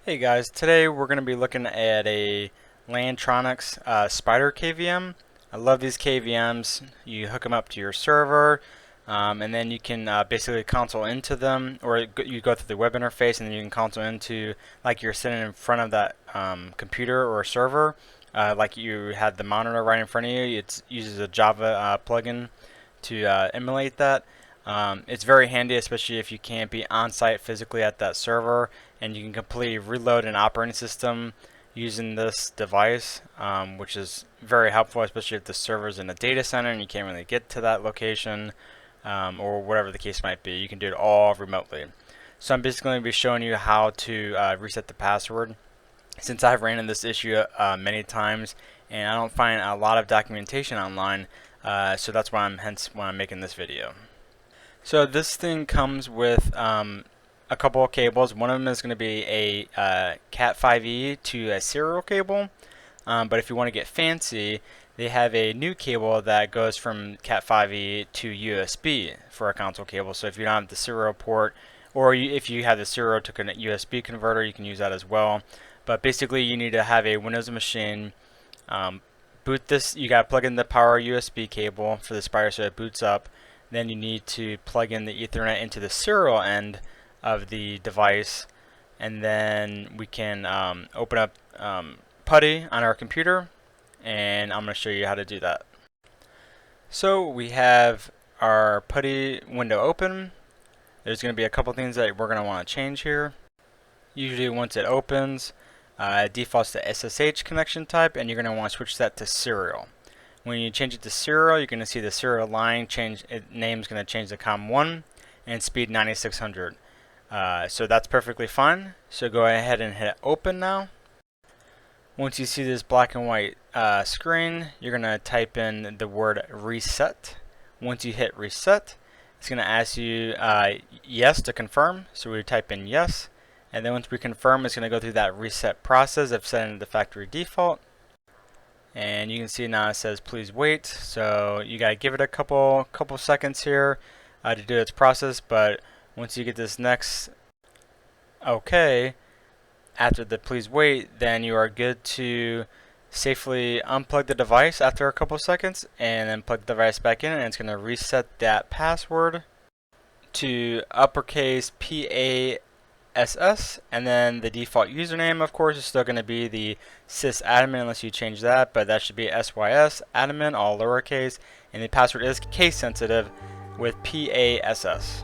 Hey guys, today we're going to be looking at a Lantronix Spider KVM. I love these KVMs. You hook them up to your server, and then you can basically console into them, or you go through the web interface, and then you can console into like you're sitting in front of that computer or server, like you had the monitor right in front of you. It uses a Java plugin to emulate that. It's very handy, especially if you can't be on site physically at that server, and you can completely reload an operating system using this device, which is very helpful, especially if the server's in a data center and you can't really get to that location, or whatever the case might be. You can do it all remotely. So I'm basically going to be showing you how to reset the password, since I've ran into this issue many times and I don't find a lot of documentation online, so that's why I'm making this video. So this thing comes with a couple of cables. One of them is going to be a Cat5e to a serial cable, but if you want to get fancy, they have a new cable that goes from Cat5e to USB for a console cable. So if you don't have the serial port, or if you have the serial to a USB converter, you can use that as well. But basically, you need to have a Windows machine. Boot this. You got to plug in the power USB cable for the Spider so it boots up. Then you need to plug in the Ethernet into the serial end of the device, and then we can open up PuTTY on our computer, and I'm going to show you how to do that. So we have our PuTTY window open. There's going to be a couple things that we're going to want to change here. Usually once it opens, it defaults to SSH connection type, and you're going to want to switch that to serial. When you change it to serial, you're going to see the serial line change. Name's going to change to COM1 and speed 9600. So that's perfectly fine. So go ahead and hit open now. Once you see this black and white screen, you're going to type in the word reset. Once you hit reset, it's going to ask you yes to confirm. So we type in yes. And then once we confirm, it's going to go through that reset process of setting the factory default. And you can see now it says please wait, so you gotta give it a couple seconds here to do its process. But once you get this next okay after the please wait, then you are good to safely unplug the device after a couple seconds and then plug the device back in, and it's gonna reset that password to uppercase PASS, and then the default username, of course, is still going to be the sysadmin unless you change that, but that should be SYS admin, all lowercase, and the password is case sensitive with PASS.